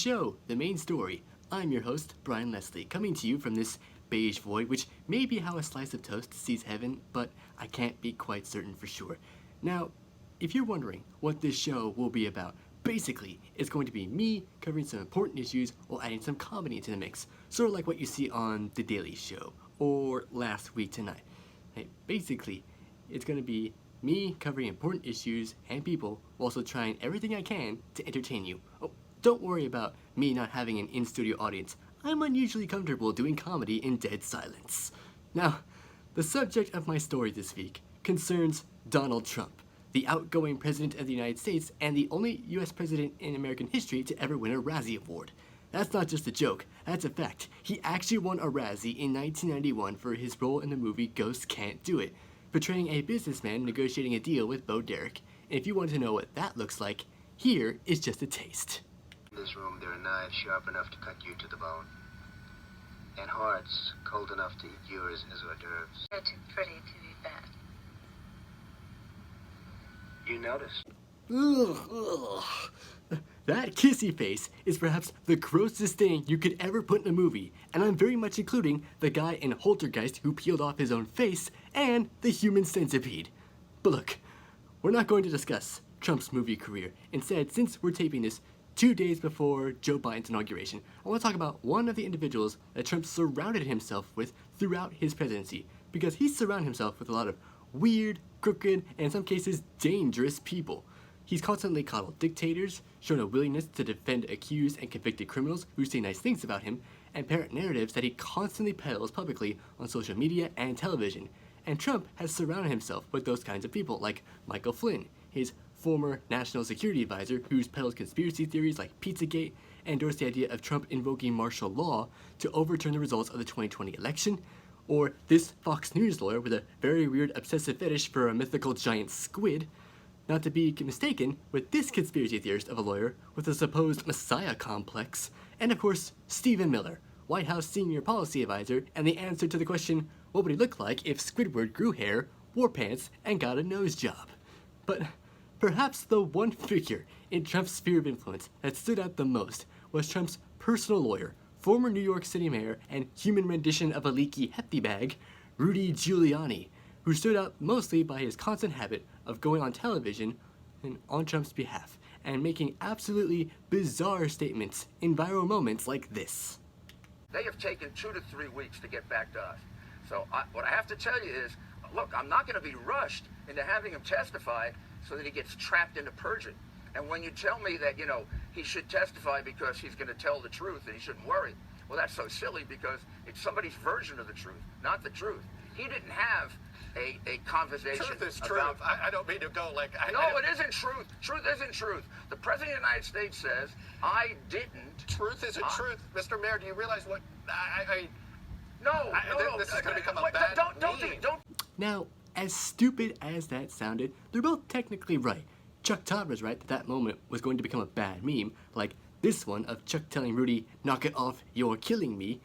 show, the main story. I'm your host, Brian Leslie, coming to you from this beige void, which may be how a slice of toast sees heaven, but I can't be quite certain for sure. Now, if you're wondering what this show will be about, basically, it's going to be me covering some important issues while adding some comedy into the mix, sort of like what you see on The Daily Show, or Last Week Tonight. Basically, it's going to be me covering important issues and people while also trying everything I can to entertain you. Oh, don't worry about me not having an in-studio audience. I'm unusually comfortable doing comedy in dead silence. Now, the subject of my story this week concerns Donald Trump, the outgoing president of the United States and the only US president in American history to ever win a Razzie Award. That's not just a joke, that's a fact. He actually won a Razzie in 1991 for his role in the movie Ghosts Can't Do It, portraying a businessman negotiating a deal with Bo Derek. And if you want to know what that looks like, here is just a taste. In this room, there are knives sharp enough to cut you to the bone, and hearts cold enough to eat yours as hors d'oeuvres. You're too pretty to be bad. You noticed? That kissy face is perhaps the grossest thing you could ever put in a movie, and I'm very much including the guy in Holtergeist who peeled off his own face and the human centipede. But look, we're not going to discuss Trump's movie career. Instead, since we're taping this 2 days before Joe Biden's inauguration, I want to talk about one of the individuals that Trump surrounded himself with throughout his presidency, because he surrounded himself with a lot of weird, crooked, and in some cases dangerous people. He's constantly coddled dictators, shown a willingness to defend accused and convicted criminals who say nice things about him, and parrot narratives that he constantly peddles publicly on social media and television. And Trump has surrounded himself with those kinds of people, like Michael Flynn, his former national security advisor who's peddled conspiracy theories like Pizzagate and endorsed the idea of Trump invoking martial law to overturn the results of the 2020 election, or this Fox News lawyer with a very weird obsessive fetish for a mythical giant squid, not to be mistaken with this conspiracy theorist of a lawyer with a supposed messiah complex, and of course, Stephen Miller, White House senior policy advisor, and the answer to the question, what would he look like if Squidward grew hair, wore pants, and got a nose job? But perhaps the one figure in Trump's sphere of influence that stood out the most was Trump's personal lawyer, former New York City mayor, and human rendition of a leaky Hefty bag, Rudy Giuliani, who stood out mostly by his constant habit of going on television and on Trump's behalf and making absolutely bizarre statements in viral moments like this. They have taken 2 to 3 weeks to get back to us. So what I have to tell you is, look, I'm not going to be rushed into having him testify so that he gets trapped into perjury. And when you tell me that, he should testify because he's going to tell the truth and he shouldn't worry, well, that's so silly because it's somebody's version of the truth, not the truth. He didn't have a conversation. Truth is truth. I don't mean to go like... No, it isn't truth. Truth isn't truth. The President of the United States says, I didn't... Truth isn't truth. Mr. Mayor, do you realize what... No. This is going to become a bad Don't. Now, as stupid as that sounded, they're both technically right. Chuck Todd was right that that moment was going to become a bad meme, like this one of Chuck telling Rudy, knock it off, you're killing me,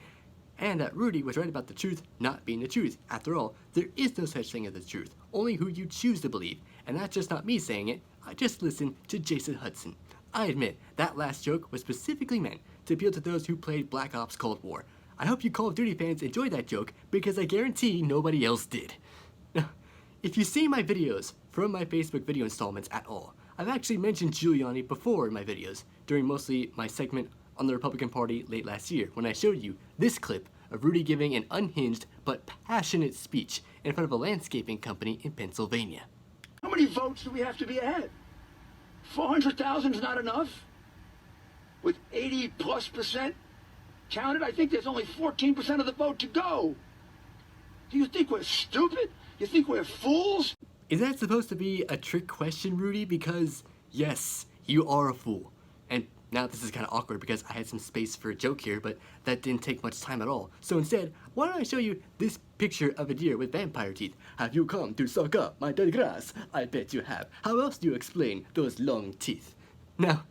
and that Rudy was right about the truth not being the truth. After all, there is no such thing as the truth, only who you choose to believe, and that's just not me saying it, I just listened to Jason Hudson. I admit, that last joke was specifically meant to appeal to those who played Black Ops Cold War. I hope you Call of Duty fans enjoyed that joke, because I guarantee nobody else did. Now, if you see my videos from my Facebook video installments at all, I've actually mentioned Giuliani before in my videos, during mostly my segment on the Republican Party late last year, when I showed you this clip of Rudy giving an unhinged but passionate speech in front of a landscaping company in Pennsylvania. How many votes do we have to be ahead? 400,000 is not enough? With 80+% counted, I think there's only 14% of the vote to go. Do you think we're stupid? You think we're fools? Is that supposed to be a trick question, Rudy? Because, yes, you are a fool. And now this is kind of awkward because I had some space for a joke here, but that didn't take much time at all. So instead, why don't I show you this picture of a deer with vampire teeth? Have you come to suck up my dead grass? I bet you have. How else do you explain those long teeth? Now,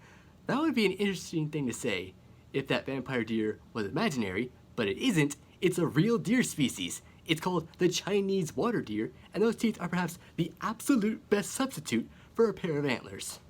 that would be an interesting thing to say if that vampire deer was imaginary, but it isn't. It's a real deer species. It's called the Chinese water deer, and those teeth are perhaps the absolute best substitute for a pair of antlers.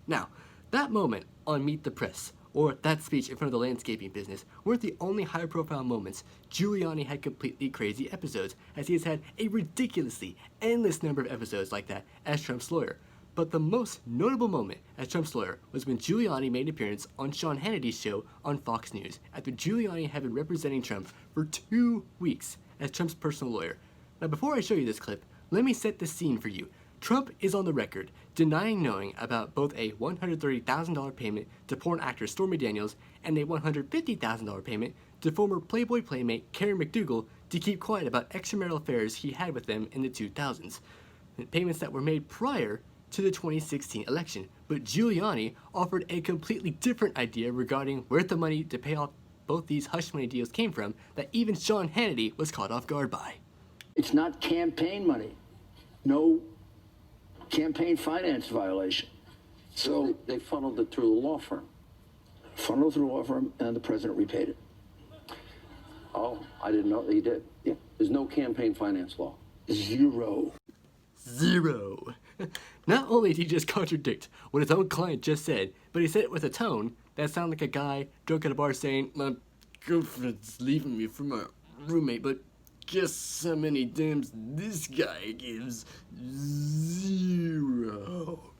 Now, that moment on Meet the Press or that speech in front of the landscaping business weren't the only high-profile moments. Giuliani had completely crazy episodes, as he has had a ridiculously endless number of episodes like that as Trump's lawyer. But the most notable moment as Trump's lawyer was when Giuliani made an appearance on Sean Hannity's show on Fox News, after Giuliani had been representing Trump for 2 weeks as Trump's personal lawyer. Now, before I show you this clip, let me set the scene for you. Trump is on the record denying knowing about both a $130,000 payment to porn actor Stormy Daniels and a $150,000 payment to former Playboy playmate Karen McDougal to keep quiet about extramarital affairs he had with them in the 2000s. Payments that were made prior to the 2016 election. But Giuliani offered a completely different idea regarding where the money to pay off both these hush money deals came from that even Sean Hannity was caught off guard by. It's not campaign money. No campaign finance violation. So they funneled it through the law firm. Funneled through the law firm, and the president repaid it. Oh, I didn't know he did. Yeah. There's no campaign finance law. Zero. Not only did he just contradict what his own client just said, but he said it with a tone that sounded like a guy drunk at a bar saying, "My girlfriend's leaving me for my roommate, but guess how many damns this guy gives? 0.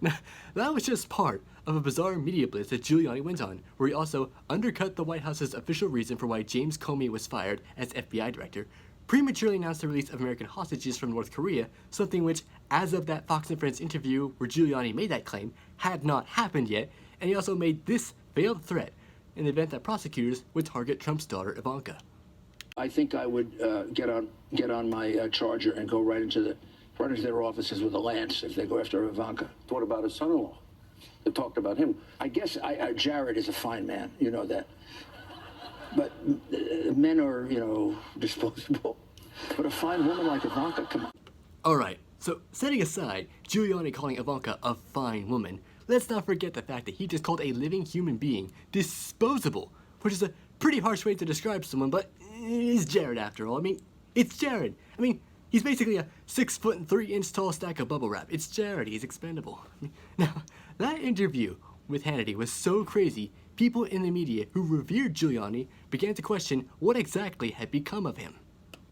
Now, that was just part of a bizarre media blitz that Giuliani went on, where he also undercut the White House's official reason for why James Comey was fired as FBI director, prematurely announced the release of American hostages from North Korea, something which, as of that Fox and Friends interview where Giuliani made that claim, had not happened yet, and he also made this veiled threat in the event that prosecutors would target Trump's daughter Ivanka. I think I would get on my Charger and go right into their offices with a lance if they go after Ivanka. What about his son-in-law? They talked about him. I guess Jared is a fine man, you know that. But men are, disposable. But a fine woman like Ivanka, come on. Alright, so setting aside Giuliani calling Ivanka a fine woman, let's not forget the fact that he just called a living human being disposable, which is a pretty harsh way to describe someone, but it is Jared after all. I mean, it's Jared. I mean, he's basically a 6'3" tall stack of bubble wrap. It's Jared. He's expendable. Now, that interview with Hannity was so crazy, people in the media who revered Giuliani began to question what exactly had become of him.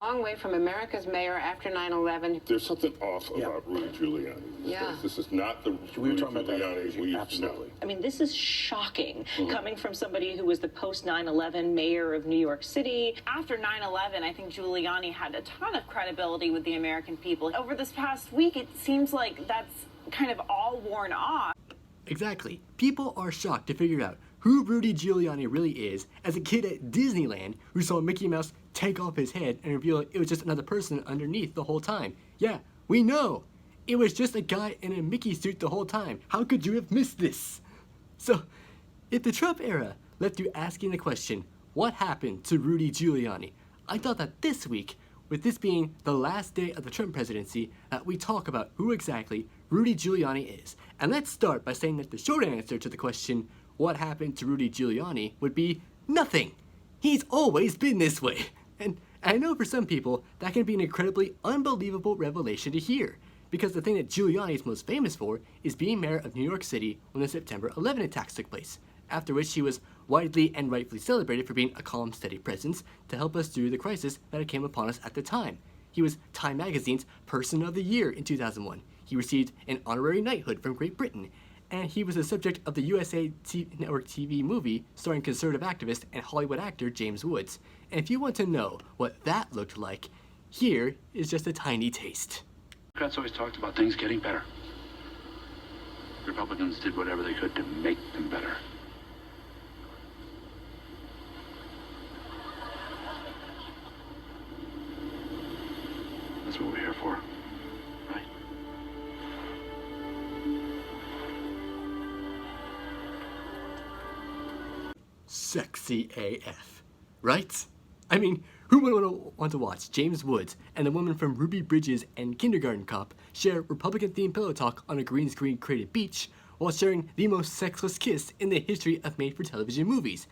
Long way from America's mayor after 9/11. There's something off about Rudy Giuliani. Yeah. This is not the Rudy Giuliani we used to know. I mean, this is shocking, coming from somebody who was the post 9/11 mayor of New York City. After 9/11, I think Giuliani had a ton of credibility with the American people. Over this past week, it seems like that's kind of all worn off. Exactly. People are shocked to figure out who Rudy Giuliani really is as a kid at Disneyland who saw Mickey Mouse take off his head and reveal it was just another person underneath the whole time. Yeah, we know. It was just a guy in a Mickey suit the whole time. How could you have missed this? So, if the Trump era left you asking the question, what happened to Rudy Giuliani? I thought that this week, with this being the last day of the Trump presidency, that we talk about who exactly Rudy Giuliani is. And let's start by saying that the short answer to the question, what happened to Rudy Giuliani, would be nothing. He's always been this way. And I know for some people that can be an incredibly unbelievable revelation to hear, because the thing that Giuliani is most famous for is being mayor of New York City when the September 11 attacks took place, after which he was widely and rightfully celebrated for being a calm, steady presence to help us through the crisis that came upon us at the time. He was Time Magazine's Person of the Year in 2001. He received an honorary knighthood from Great Britain, and he was the subject of the USA Network TV movie starring conservative activist and Hollywood actor James Woods. And if you want to know what that looked like, here is just a tiny taste. Democrats always talked about things getting better. Republicans did whatever they could to make them better. That's what we're here for, right? Sexy AF, right? I mean, who would want to watch James Woods and the woman from Ruby Bridges and Kindergarten Cop share Republican-themed pillow talk on a green screen created beach while sharing the most sexless kiss in the history of made-for-television movies?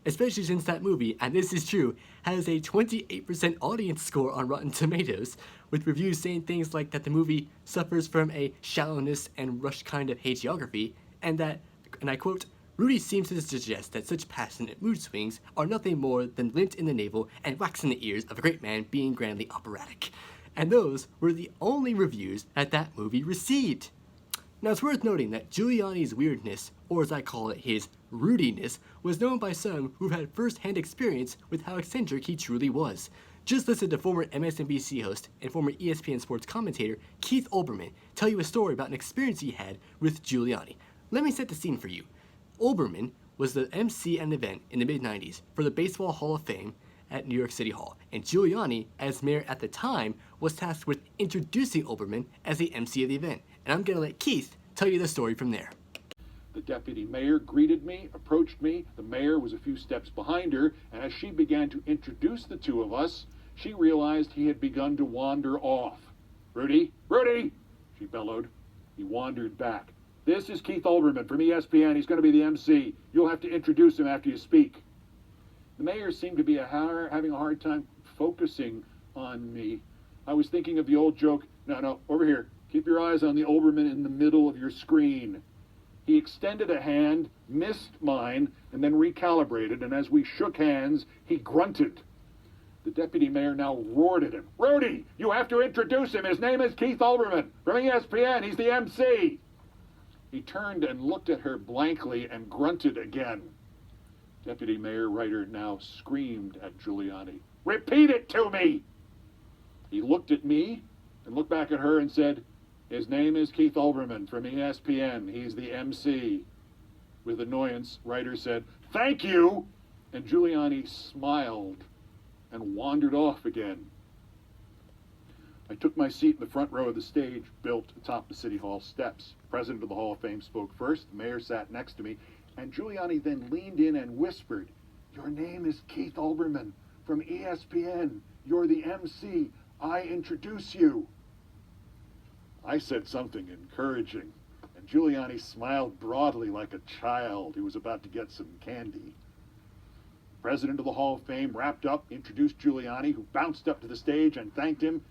Especially since that movie, and this is true, has a 28% audience score on Rotten Tomatoes, with reviews saying things like that the movie suffers from a shallowness and rushed kind of hagiography, and that And I quote, Rudy seems to suggest that such passionate mood swings are nothing more than lint in the navel and wax in the ears of a great man being grandly operatic. And those were the only reviews that movie received. Now it's worth noting that Giuliani's weirdness, or as I call it, his Rudiness, was known by some who've had first-hand experience with how eccentric he truly was. Just listen to former MSNBC host and former ESPN sports commentator Keith Olbermann tell you a story about an experience he had with Giuliani. Let me set the scene for you. Olbermann was the MC at an event in the mid-90s for the Baseball Hall of Fame at New York City Hall, and Giuliani, as mayor at the time, was tasked with introducing Olbermann as the MC of the event. And I'm going to let Keith tell you the story from there. The deputy mayor greeted me, approached me. The mayor was a few steps behind her, and as she began to introduce the two of us, she realized he had begun to wander off. Rudy, Rudy, she bellowed. He wandered back. This is Keith Olbermann from ESPN. He's going to be the MC. You'll have to introduce him after you speak. The mayor seemed to be having a hard time focusing on me. I was thinking of the old joke, no, over here. Keep your eyes on the Olbermann in the middle of your screen. He extended a hand, missed mine, and then recalibrated, and as we shook hands, he grunted. The deputy mayor now roared at him. Rudy, you have to introduce him. His name is Keith Olbermann from ESPN. He's the MC. He turned and looked at her blankly and grunted again. Deputy Mayor Reiter now screamed at Giuliani. Repeat it to me! He looked at me and looked back at her and said, his name is Keith Olbermann from ESPN. He's the MC. With annoyance, Reiter said, thank you! And Giuliani smiled and wandered off again. I took my seat in the front row of the stage built atop the City Hall steps. The president of the Hall of Fame spoke first. The mayor sat next to me. And Giuliani then leaned in and whispered, your name is Keith Olbermann from ESPN. You're the MC. I introduce you. I said something encouraging, and Giuliani smiled broadly like a child who was about to get some candy. The president of the Hall of Fame wrapped up, introduced Giuliani, who bounced up to the stage and thanked him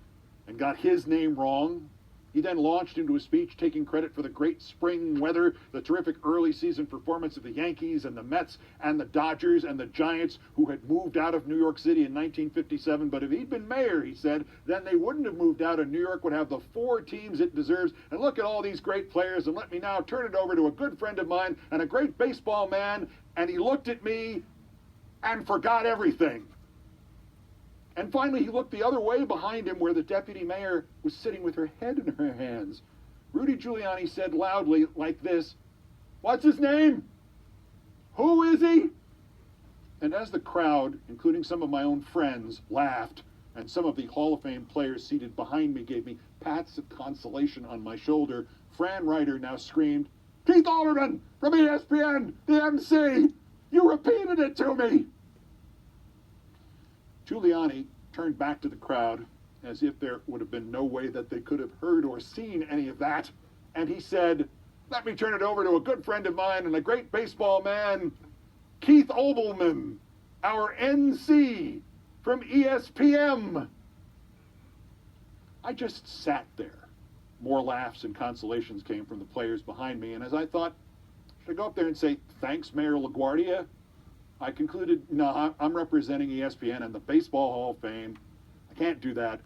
and got his name wrong. He then launched into a speech taking credit for the great spring weather, the terrific early season performance of the Yankees and the Mets and the Dodgers and the Giants, who had moved out of New York City in 1957. But if he'd been mayor, he said, then they wouldn't have moved out, and New York would have the 4 teams it deserves. And look at all these great players, and let me now turn it over to a good friend of mine and a great baseball man. And he looked at me and forgot everything. And finally, he looked the other way behind him where the deputy mayor was sitting with her head in her hands. Rudy Giuliani said loudly like this, what's his name? Who is he? And as the crowd, including some of my own friends, laughed, and some of the Hall of Fame players seated behind me gave me pats of consolation on my shoulder, Fran Reiter now screamed, Keith Olbermann from ESPN, the MC! You repeated it to me! Giuliani turned back to the crowd as if there would have been no way that they could have heard or seen any of that. And he said, let me turn it over to a good friend of mine and a great baseball man, Keith Olbermann, our NC from ESPN. I just sat there. More laughs and consolations came from the players behind me. And as I thought, should I go up there and say, thanks, Mayor LaGuardia? I concluded, no, I'm representing ESPN and the Baseball Hall of Fame. I can't do that.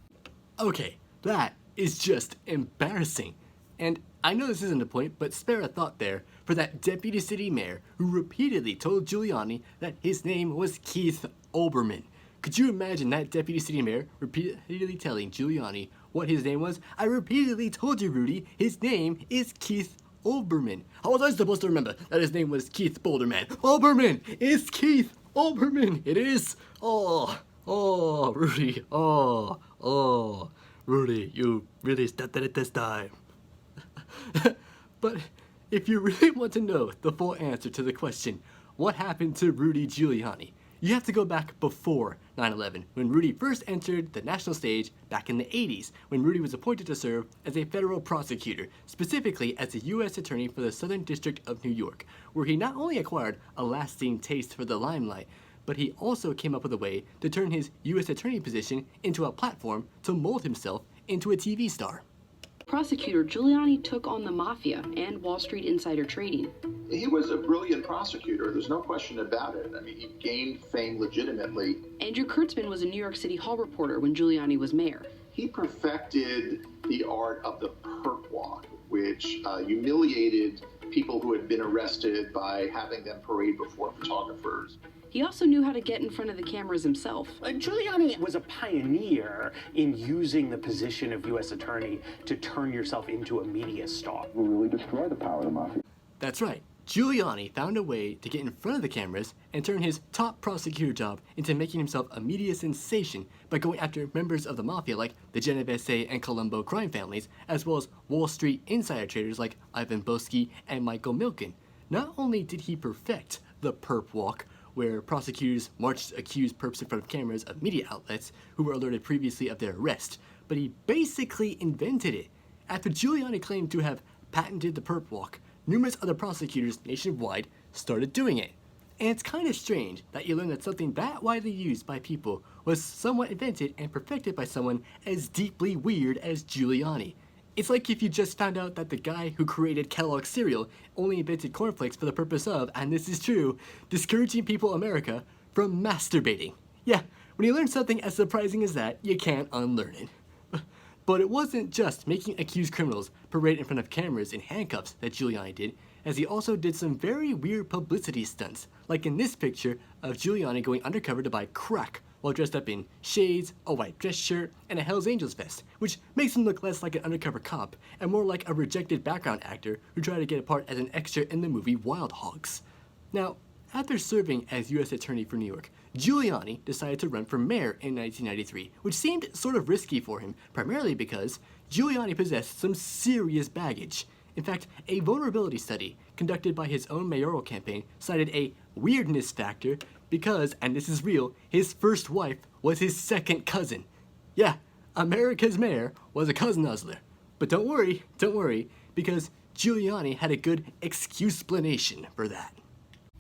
Okay, that is just embarrassing. And I know this isn't the point, but spare a thought there for that deputy city mayor who repeatedly told Giuliani that his name was Keith Olbermann. Could you imagine that deputy city mayor repeatedly telling Giuliani what his name was? I repeatedly told you, Rudy, his name is Keith Olbermann. How was I supposed to remember that his name was Keith Boulderman? Olbermann! It's Keith Olbermann! It is! Oh, Rudy. Oh, Rudy, you really stepped at it this time. But if you really want to know the full answer to the question, what happened to Rudy Giuliani, you have to go back before 9/11, when Rudy first entered the national stage back in the 80s, when Rudy was appointed to serve as a federal prosecutor, specifically as the U.S. Attorney for the Southern District of New York, where he not only acquired a lasting taste for the limelight, but he also came up with a way to turn his U.S. Attorney position into a platform to mold himself into a TV star. prosecutor, Giuliani took on the mafia and Wall Street insider trading. He was a brilliant prosecutor. There's no question about it. I mean, he gained fame legitimately. Andrew Kurtzman was a New York City Hall reporter when Giuliani was mayor. He perfected the art of the perp walk, which humiliated people who had been arrested by having them parade before photographers. He also knew how to get in front of the cameras himself. Giuliani was a pioneer in using the position of U.S. attorney to turn yourself into a media star. Will really destroy the power of the mafia. That's right. Giuliani found a way to get in front of the cameras and turn his top prosecutor job into making himself a media sensation by going after members of the mafia like the Genovese and Colombo crime families, as well as Wall Street insider traders like Ivan Boesky and Michael Milken. Not only did he perfect the perp walk, where prosecutors marched accused perps in front of cameras of media outlets who were alerted previously of their arrest, but he basically invented it. After Giuliani claimed to have patented the perp walk, numerous other prosecutors nationwide started doing it. And it's kind of strange that you learn that something that widely used by people was somewhat invented and perfected by someone as deeply weird as Giuliani. It's like if you just found out that the guy who created Kellogg's cereal only invented cornflakes for the purpose of, and this is true, discouraging people in America from masturbating. Yeah, when you learn something as surprising as that, you can't unlearn it. But it wasn't just making accused criminals parade in front of cameras in handcuffs that Giuliani did, as he also did some very weird publicity stunts, like in this picture of Giuliani going undercover to buy crack while dressed up in shades, a white dress shirt, and a Hells Angels vest, which makes him look less like an undercover cop and more like a rejected background actor who tried to get a part as an extra in the movie Wild Hogs. Now, after serving as U.S. Attorney for New York, Giuliani decided to run for mayor in 1993, which seemed sort of risky for him, primarily because Giuliani possessed some serious baggage. In fact, a vulnerability study conducted by his own mayoral campaign cited a weirdness factor because, and this is real, his first wife was his second cousin. Yeah, America's mayor was a cousin nuzzler. But don't worry, because Giuliani had a good excuse-splanation for that.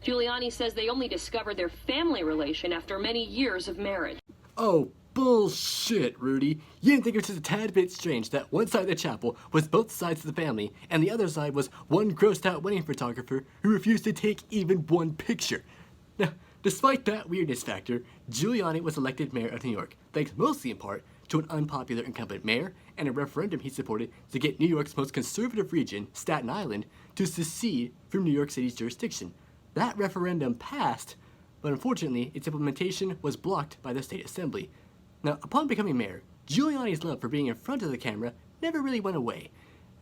Giuliani says they only discovered their family relation after many years of marriage. Oh, bullshit, Rudy. You didn't think it was just a tad bit strange that one side of the chapel was both sides of the family, and the other side was one grossed-out wedding photographer who refused to take even one picture. Now, despite that weirdness factor, Giuliani was elected mayor of New York, thanks mostly in part to an unpopular incumbent mayor and a referendum he supported to get New York's most conservative region, Staten Island, to secede from New York City's jurisdiction. That referendum passed, but unfortunately, its implementation was blocked by the state assembly. Now, upon becoming mayor, Giuliani's love for being in front of the camera never really went away,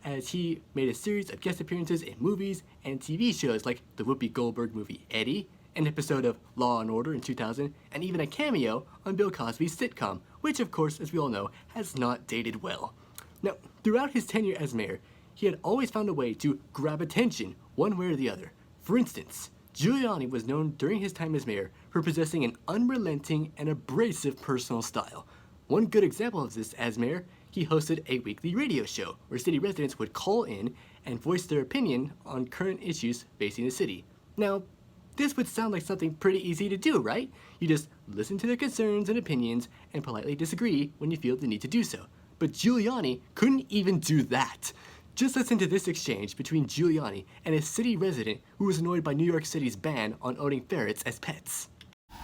as he made a series of guest appearances in movies and TV shows like the Whoopi Goldberg movie Eddie, an episode of Law & Order in 2000, and even a cameo on Bill Cosby's sitcom, which of course, as we all know, has not dated well. Now, throughout his tenure as mayor, he had always found a way to grab attention one way or the other. For instance, Giuliani was known during his time as mayor for possessing an unrelenting and abrasive personal style. One good example of this as mayor, he hosted a weekly radio show where city residents would call in and voice their opinion on current issues facing the city. Now, this would sound like something pretty easy to do, right? You just listen to their concerns and opinions and politely disagree when you feel the need to do so. But Giuliani couldn't even do that. Just listen to this exchange between Giuliani and a city resident who was annoyed by New York City's ban on owning ferrets as pets.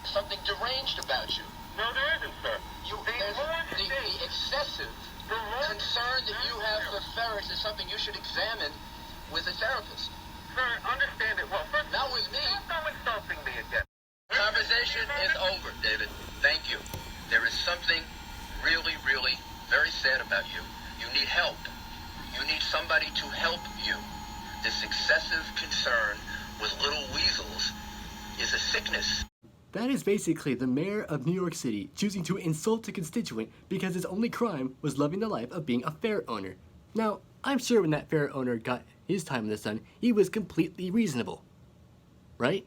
Something deranged about you. No, there isn't, sir. The excessive concern that you have for ferrets is something you should examine with a therapist. Sir, understand it. Well, first, not with me. Don't go insulting me again. Conversation is over, David. Thank you. There is something really, really very sad about you. You need help. You need somebody to help you. This excessive concern with little weasels is a sickness. That is basically the mayor of New York City choosing to insult a constituent because his only crime was loving the life of being a fair owner. Now, I'm sure when that fair owner got his time in the sun, he was completely reasonable. Right?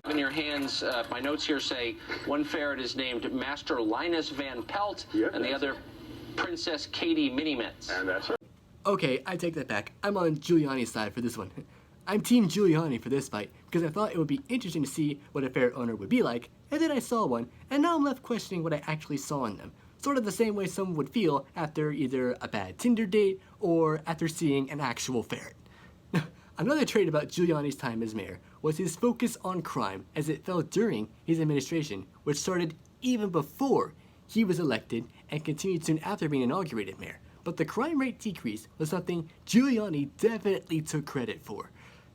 In your hands, my notes here say one ferret is named Master Linus Van Pelt, and the other Princess Katie Minimitz. And that's it. Okay, I take that back. I'm on Giuliani's side for this one. I'm Team Giuliani for this fight because I thought it would be interesting to see what a fair owner would be like, and then I saw one, and now I'm left questioning what I actually saw in them. sort of the same way someone would feel after either a bad Tinder date or after seeing an actual ferret. Another trait about Giuliani's time as mayor was his focus on crime, as it fell during his administration, which started even before he was elected and continued soon after being inaugurated mayor. But the crime rate decrease was something Giuliani definitely took credit for.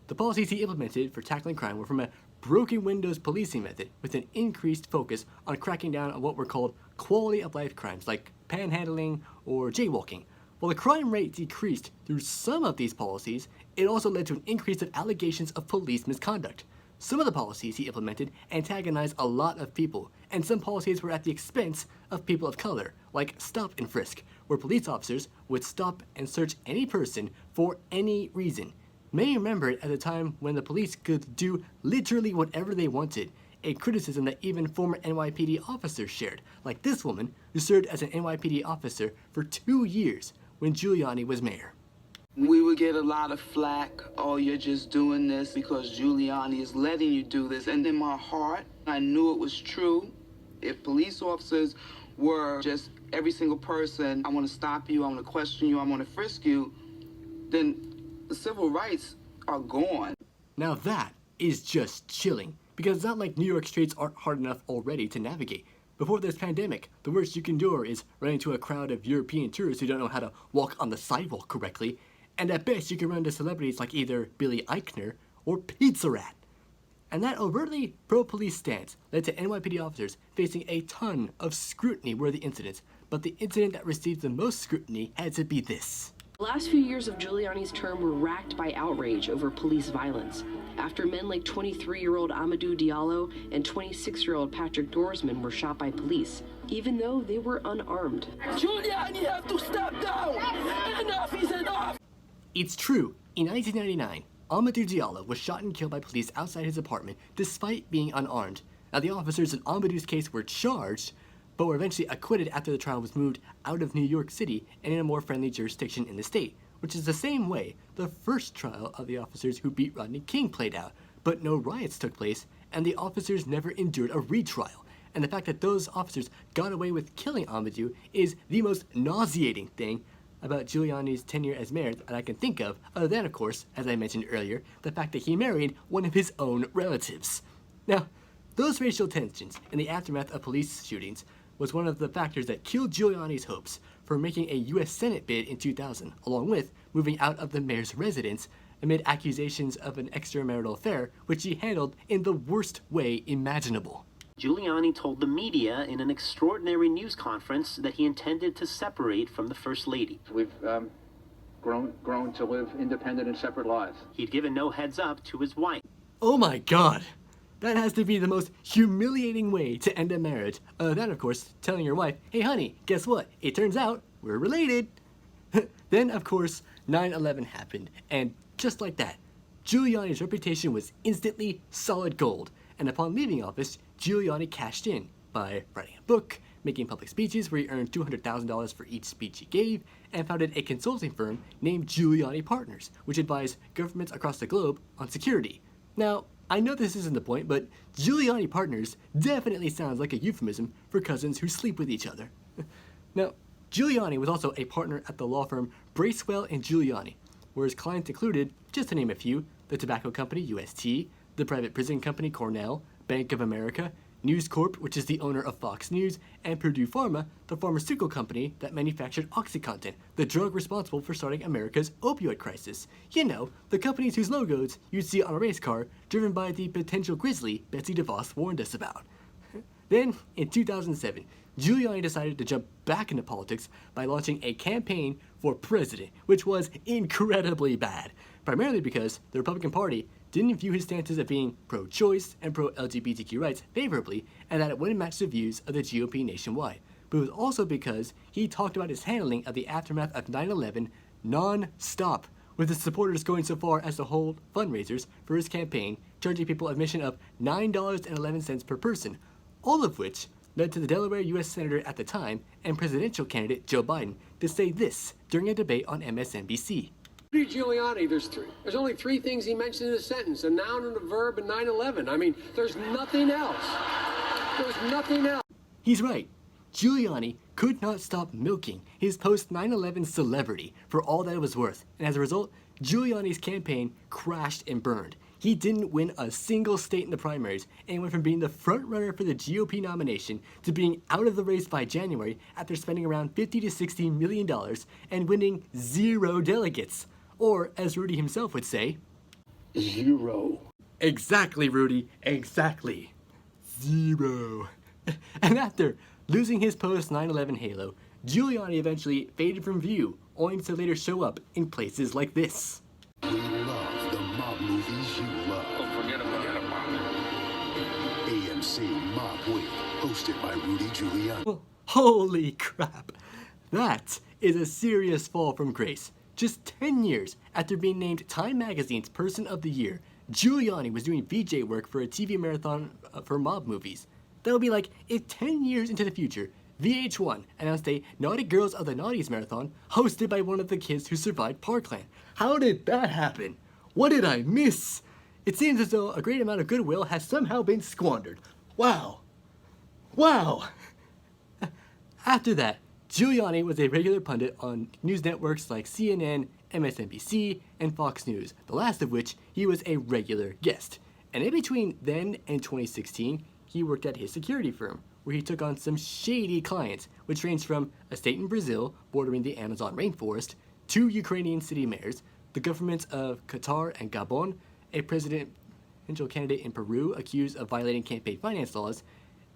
The policies he implemented for tackling crime were from a broken windows policing method with an increased focus on cracking down on what were called quality of life crimes like panhandling or jaywalking. While the crime rate decreased through some of these policies, it also led to an increase of allegations of police misconduct. Some of the policies he implemented antagonized a lot of people, and some policies were at the expense of people of color, like stop and frisk, where police officers would stop and search any person for any reason. Many remember it at a time when the police could do literally whatever they wanted, a criticism that even former NYPD officers shared, like this woman who served as an NYPD officer for 2 years when Giuliani was mayor. We would get a lot of flack, oh, you're just doing this because Giuliani is letting you do this. And in my heart, I knew it was true. If police officers were just every single person, I want to stop you, I want to question you, I want to frisk you, then the civil rights are gone. Now that is just chilling, because it's not like New York streets aren't hard enough already to navigate. Before this pandemic, the worst you can do is run into a crowd of European tourists who don't know how to walk on the sidewalk correctly, and at best you can run into celebrities like either Billy Eichner or Pizza Rat. And that overtly pro-police stance led to NYPD officers facing a ton of scrutiny-worthy incidents, but the incident that received the most scrutiny had to be this. The last few years of Giuliani's term were racked by outrage over police violence. After men like 23-year-old Amadou Diallo and 26-year-old Patrick Dorsman were shot by police, even though they were unarmed. Giuliani have to step down! Enough is enough! It's true. In 1999, Amadou Diallo was shot and killed by police outside his apartment despite being unarmed. Now, the officers in Amadou's case were charged, but were eventually acquitted after the trial was moved out of New York City and in a more friendly jurisdiction in the state, which is the same way the first trial of the officers who beat Rodney King played out. But no riots took place, and the officers never endured a retrial. And the fact that those officers got away with killing Amadou is the most nauseating thing about Giuliani's tenure as mayor that I can think of, other than, of course, as I mentioned earlier, the fact that he married one of his own relatives. Now, those racial tensions in the aftermath of police shootings was one of the factors that killed Giuliani's hopes for making a U.S. Senate bid in 2000, along with moving out of the mayor's residence amid accusations of an extramarital affair, which he handled in the worst way imaginable. Giuliani told the media in an extraordinary news conference that he intended to separate from the First Lady. We've grown to live independent and separate lives. He'd given no heads up to his wife. Oh my God! That has to be the most humiliating way to end a marriage. Other than, of course, telling your wife, hey honey, guess what? It turns out we're related. Then, of course, 9/11 happened, and just like that, Giuliani's reputation was instantly solid gold. And upon leaving office, Giuliani cashed in by writing a book, making public speeches where he earned $200,000 for each speech he gave, and founded a consulting firm named Giuliani Partners, which advised governments across the globe on security. Now, I know this isn't the point, but Giuliani Partners definitely sounds like a euphemism for cousins who sleep with each other. Now, Giuliani was also a partner at the law firm Bracewell and Giuliani, where his clients included, just to name a few, the tobacco company UST, the private prison company Cornell, Bank of America, News Corp, which is the owner of Fox News, and Purdue Pharma, the pharmaceutical company that manufactured OxyContin, the drug responsible for starting America's opioid crisis. You know, the companies whose logos you'd see on a race car driven by the potential grizzly Betsy DeVos warned us about. Then, in 2007, Giuliani decided to jump back into politics by launching a campaign for president, which was incredibly bad, primarily because the Republican Party didn't view his stances of being pro-choice and pro-LGBTQ rights favorably, and that it wouldn't match the views of the GOP nationwide. But it was also because he talked about his handling of the aftermath of 9/11 non-stop, with his supporters going so far as to hold fundraisers for his campaign, charging people admission of $9.11 per person, all of which led to the Delaware U.S. Senator at the time and presidential candidate Joe Biden to say this during a debate on MSNBC. Rudy Giuliani, there's only three things he mentioned in a sentence, a noun and a verb and 9/11. I mean, there's nothing else. There's nothing else. He's right. Giuliani could not stop milking his post 9/11 celebrity for all that it was worth, and as a result, Giuliani's campaign crashed and burned. He didn't win a single state in the primaries and went from being the frontrunner for the GOP nomination to being out of the race by January after spending around $50 to $60 million and winning 0 delegates. Or, as Rudy himself would say, 0. Exactly, Rudy, exactly. 0. And after losing his post 9/11 halo, Giuliani eventually faded from view, only to later show up in places like this. We love the mob movies you love. Oh, forget about it. AMC Mob Week, hosted by Rudy Giuliani. Holy crap! That is a serious fall from grace. Just 10 years after being named Time Magazine's Person of the Year, Giuliani was doing VJ work for a TV marathon for mob movies. That would be like if 10 years into the future, VH1 announced a Naughty Girls of the Naughties marathon hosted by one of the kids who survived Parkland. How did that happen? What did I miss? It seems as though a great amount of goodwill has somehow been squandered. Wow. Wow. After that, Giuliani was a regular pundit on news networks like CNN, MSNBC, and Fox News, the last of which he was a regular guest. And in between then and 2016, he worked at his security firm, where he took on some shady clients, which ranged from a state in Brazil bordering the Amazon rainforest, 2 Ukrainian city mayors, the governments of Qatar and Gabon, a presidential candidate in Peru accused of violating campaign finance laws,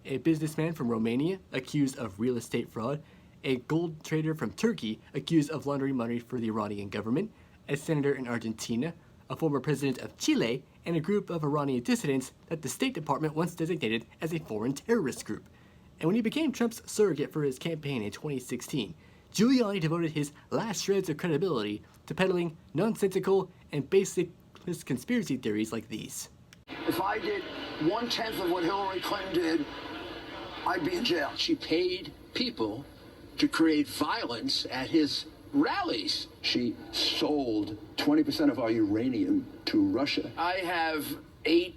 a businessman from Romania accused of real estate fraud, a gold trader from Turkey accused of laundering money for the Iranian government, a senator in Argentina, a former president of Chile, and a group of Iranian dissidents that the State Department once designated as a foreign terrorist group. And when he became Trump's surrogate for his campaign in 2016, Giuliani devoted his last shreds of credibility to peddling nonsensical and basic conspiracy theories like these. If I did 1/10 of what Hillary Clinton did, I'd be in jail. She paid people to create violence at his rallies. She sold 20% of our uranium to Russia. I have 8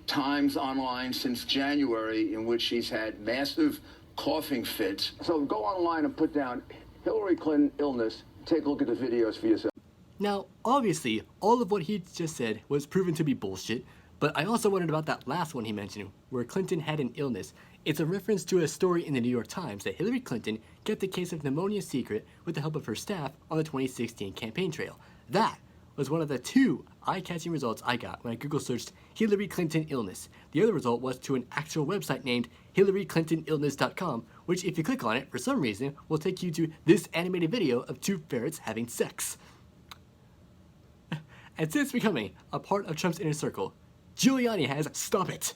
times online since January in which she's had massive coughing fits. So go online and put down Hillary Clinton illness. Take a look at the videos for yourself. Now, obviously, all of what he just said was proven to be bullshit, but I also wondered about that last one he mentioned, where Clinton had an illness. It's a reference to a story in the New York Times that Hillary Clinton kept the case of pneumonia secret with the help of her staff on the 2016 campaign trail. That was one of the 2 eye-catching results I got when I Google searched Hillary Clinton illness. The other result was to an actual website named HillaryClintonIllness.com, which if you click on it, for some reason, will take you to this animated video of 2 ferrets having sex. And since becoming a part of Trump's inner circle, Giuliani has, stop it!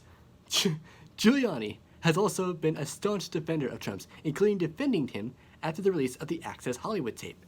Giuliani has also been a staunch defender of Trump's, including defending him after the release of the Access Hollywood tape.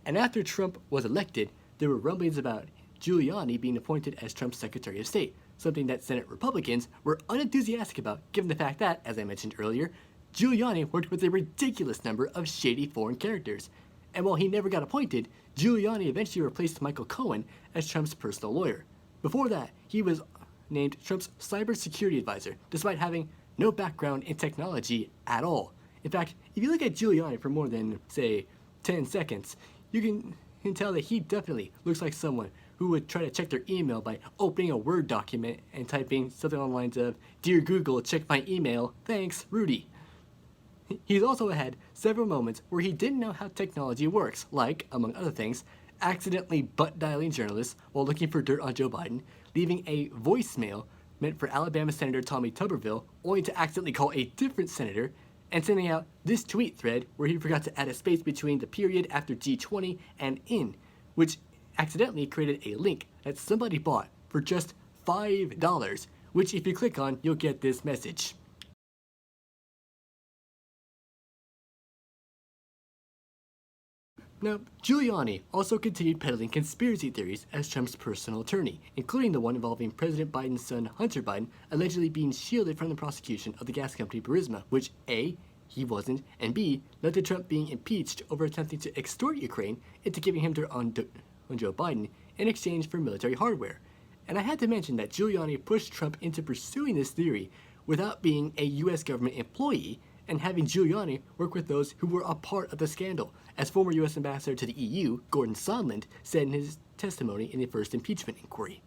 And after Trump was elected, there were rumblings about Giuliani being appointed as Trump's Secretary of State, something that Senate Republicans were unenthusiastic about, given the fact that, as I mentioned earlier, Giuliani worked with a ridiculous number of shady foreign characters. And while he never got appointed, Giuliani eventually replaced Michael Cohen as Trump's personal lawyer. Before that, he was named Trump's cybersecurity advisor, despite having no background in technology at all. In fact, if you look at Giuliani for more than, say, 10 seconds, you can tell that he definitely looks like someone who would try to check their email by opening a Word document and typing something along the lines of, "Dear Google, check my email, thanks, Rudy." He's also had several moments where he didn't know how technology works, like, among other things, accidentally butt-dialing journalists while looking for dirt on Joe Biden, leaving a voicemail meant for Alabama Senator Tommy Tuberville, only to accidentally call a different senator, and sending out this tweet thread where he forgot to add a space between the period after G20 and in, which accidentally created a link that somebody bought for just $5, which if you click on, you'll get this message. Now, Giuliani also continued peddling conspiracy theories as Trump's personal attorney, including the one involving President Biden's son Hunter Biden allegedly being shielded from the prosecution of the gas company Burisma, which A, he wasn't, and B, led to Trump being impeached over attempting to extort Ukraine into giving him dirt on Joe Biden in exchange for military hardware. And I had to mention that Giuliani pushed Trump into pursuing this theory without being a U.S. government employee, and having Giuliani work with those who were a part of the scandal, as former U.S. Ambassador to the EU, Gordon Sondland, said in his testimony in the first impeachment inquiry.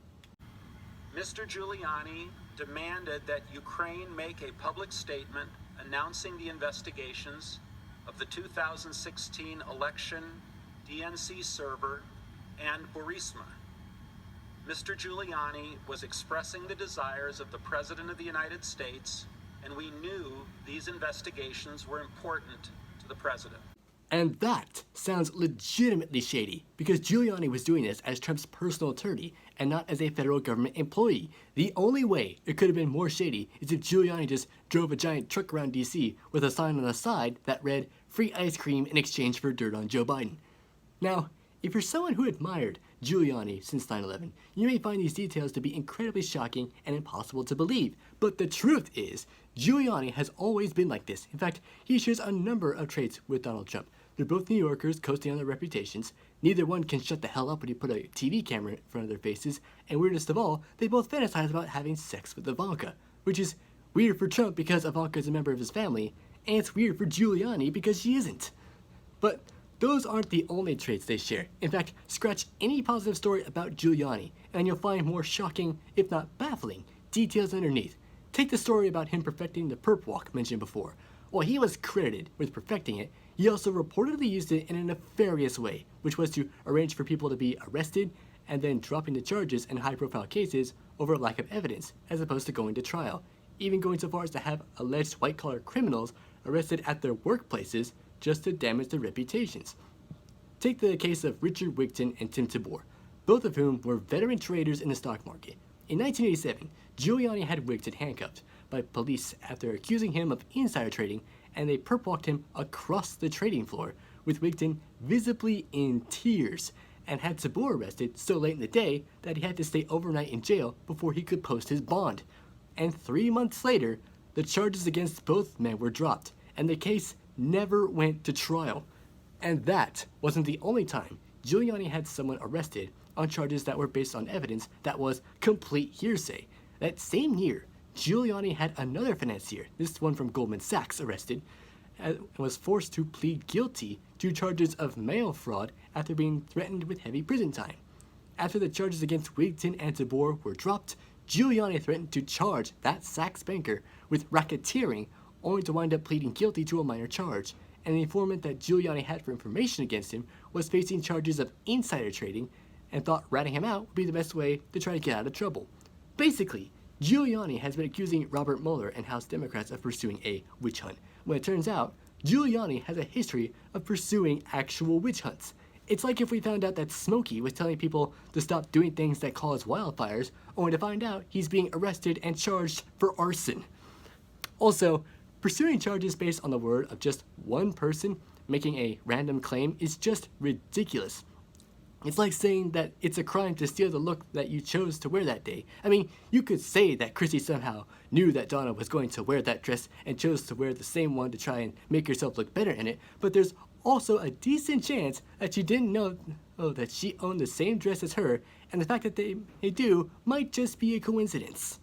Mr. Giuliani demanded that Ukraine make a public statement announcing the investigations of the 2016 election, DNC server, and Burisma. Mr. Giuliani was expressing the desires of the President of the United States, and we knew these investigations were important to the President. And that sounds legitimately shady, because Giuliani was doing this as Trump's personal attorney and not as a federal government employee. The only way it could have been more shady is if Giuliani just drove a giant truck around DC with a sign on the side that read, "Free ice cream in exchange for dirt on Joe Biden." Now, if you're someone who admired Giuliani since 9/11, you may find these details to be incredibly shocking and impossible to believe. But the truth is, Giuliani has always been like this. In fact, he shares a number of traits with Donald Trump. They're both New Yorkers coasting on their reputations. Neither one can shut the hell up when you put a TV camera in front of their faces. And weirdest of all, they both fantasize about having sex with Ivanka, which is weird for Trump because Ivanka is a member of his family, and it's weird for Giuliani because she isn't. But those aren't the only traits they share. In fact, scratch any positive story about Giuliani, and you'll find more shocking, if not baffling, details underneath. Take the story about him perfecting the perp walk mentioned before. While he was credited with perfecting it, he also reportedly used it in a nefarious way, which was to arrange for people to be arrested and then dropping the charges in high-profile cases over lack of evidence, as opposed to going to trial, even going so far as to have alleged white-collar criminals arrested at their workplaces just to damage their reputations. Take the case of Richard Wigton and Tim Tabor, both of whom were veteran traders in the stock market. In 1987, Giuliani had Wigton handcuffed by police after accusing him of insider trading, and they perp-walked him across the trading floor, with Wigton visibly in tears, and had Tabor arrested so late in the day that he had to stay overnight in jail before he could post his bond. And 3 months later, the charges against both men were dropped, and the case never went to trial. And that wasn't the only time Giuliani had someone arrested on charges that were based on evidence that was complete hearsay. That same year, Giuliani had another financier, this one from Goldman Sachs, arrested and was forced to plead guilty to charges of mail fraud after being threatened with heavy prison time. After the charges against Wigton and Tabor were dropped, Giuliani threatened to charge that Sachs banker with racketeering, only to wind up pleading guilty to a minor charge, and the informant that Giuliani had for information against him was facing charges of insider trading and thought ratting him out would be the best way to try to get out of trouble. Basically, Giuliani has been accusing Robert Mueller and House Democrats of pursuing a witch hunt, when it turns out Giuliani has a history of pursuing actual witch hunts. It's like if we found out that Smokey was telling people to stop doing things that cause wildfires, only to find out he's being arrested and charged for arson. Also, pursuing charges based on the word of just one person making a random claim is just ridiculous. It's like saying that it's a crime to steal the look that you chose to wear that day. I mean, you could say that Chrissy somehow knew that Donna was going to wear that dress and chose to wear the same one to try and make herself look better in it, but there's also a decent chance that you didn't know that she owned the same dress as her, and the fact that they do might just be a coincidence.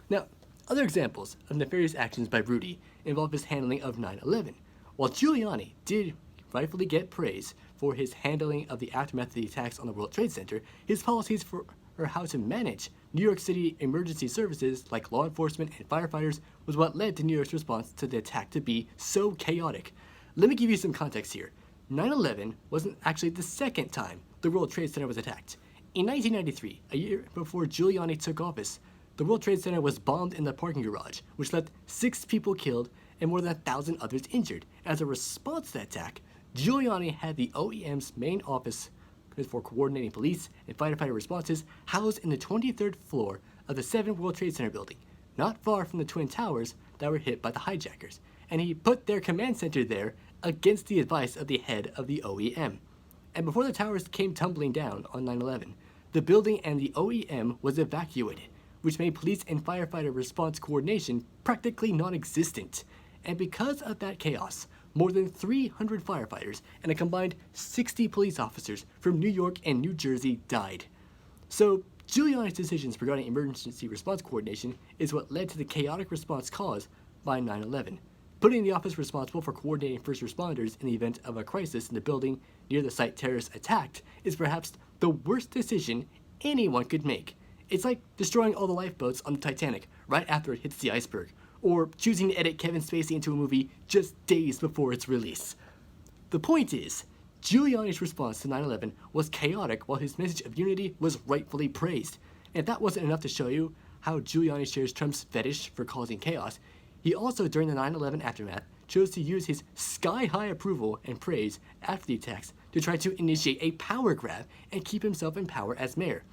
Now, other examples of nefarious actions by Rudy involve his handling of 9/11. While Giuliani did rightfully get praise for his handling of the aftermath of the attacks on the World Trade Center, his policies for how to manage New York City emergency services like law enforcement and firefighters was what led to New York's response to the attack to be so chaotic. Let me give you some context here. 9/11 wasn't actually the second time the World Trade Center was attacked. In 1993, a year before Giuliani took office, the World Trade Center was bombed in the parking garage, which left 6 people killed and more than 1,000 others injured. As a response to that attack, Giuliani had the OEM's main office for coordinating police and firefighter responses housed in the 23rd floor of the 7 World Trade Center building, not far from the Twin Towers that were hit by the hijackers. And he put their command center there against the advice of the head of the OEM. And before the towers came tumbling down on 9/11, the building and the OEM was evacuated, which made police and firefighter response coordination practically non-existent. And because of that chaos, more than 300 firefighters and a combined 60 police officers from New York and New Jersey died. So, Giuliani's decisions regarding emergency response coordination is what led to the chaotic response caused by 9/11. putting the office responsible for coordinating first responders in the event of a crisis in the building near the site terrorists attacked is perhaps the worst decision anyone could make. It's like destroying all the lifeboats on the Titanic right after it hits the iceberg, or choosing to edit Kevin Spacey into a movie just days before its release. The point is, Giuliani's response to 9/11 was chaotic while his message of unity was rightfully praised. And if that wasn't enough to show you how Giuliani shares Trump's fetish for causing chaos, he also, during the 9/11 aftermath, chose to use his sky-high approval and praise after the attacks to try to initiate a power grab and keep himself in power as mayor.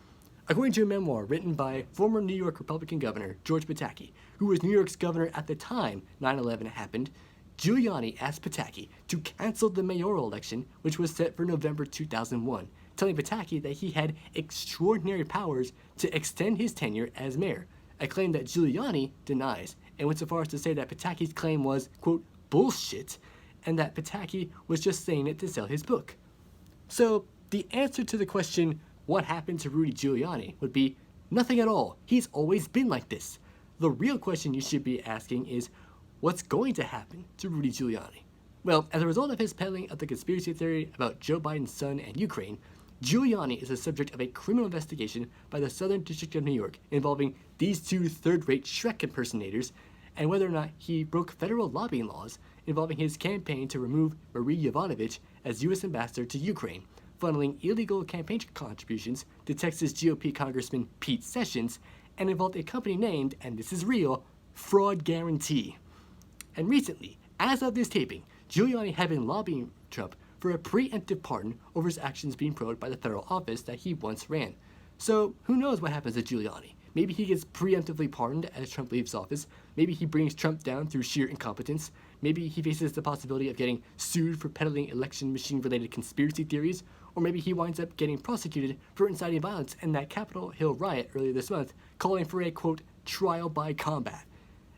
According to a memoir written by former New York Republican Governor George Pataki, who was New York's governor at the time 9/11 happened, Giuliani asked Pataki to cancel the mayoral election, which was set for November 2001, telling Pataki that he had extraordinary powers to extend his tenure as mayor, a claim that Giuliani denies, and went so far as to say that Pataki's claim was, quote, bullshit, and that Pataki was just saying it to sell his book. So, the answer to the question, what happened to Rudy Giuliani, would be nothing at all. He's always been like this. The real question you should be asking is, what's going to happen to Rudy Giuliani? Well, as a result of his peddling of the conspiracy theory about Joe Biden's son and Ukraine, Giuliani is the subject of a criminal investigation by the Southern District of New York involving these two third-rate Shrek impersonators and whether or not he broke federal lobbying laws involving his campaign to remove Marie Yovanovitch as U.S. ambassador to Ukraine, funneling illegal campaign contributions to Texas GOP Congressman Pete Sessions, and involved a company named, and this is real, Fraud Guarantee. And recently, as of this taping, Giuliani had been lobbying Trump for a preemptive pardon over his actions being probed by the federal office that he once ran. So who knows what happens to Giuliani? Maybe he gets preemptively pardoned as Trump leaves office. Maybe he brings Trump down through sheer incompetence. Maybe he faces the possibility of getting sued for peddling election machine-related conspiracy theories. Or maybe he winds up getting prosecuted for inciting violence in that Capitol Hill riot earlier this month, calling for a, quote, trial by combat.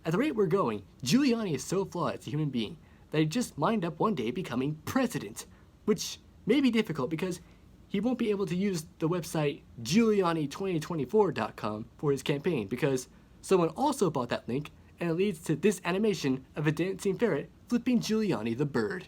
At the rate we're going, Giuliani is so flawed as a human being that he just might up one day becoming president, which may be difficult because he won't be able to use the website Giuliani2024.com for his campaign because someone also bought that link and it leads to this animation of a dancing ferret flipping Giuliani the bird.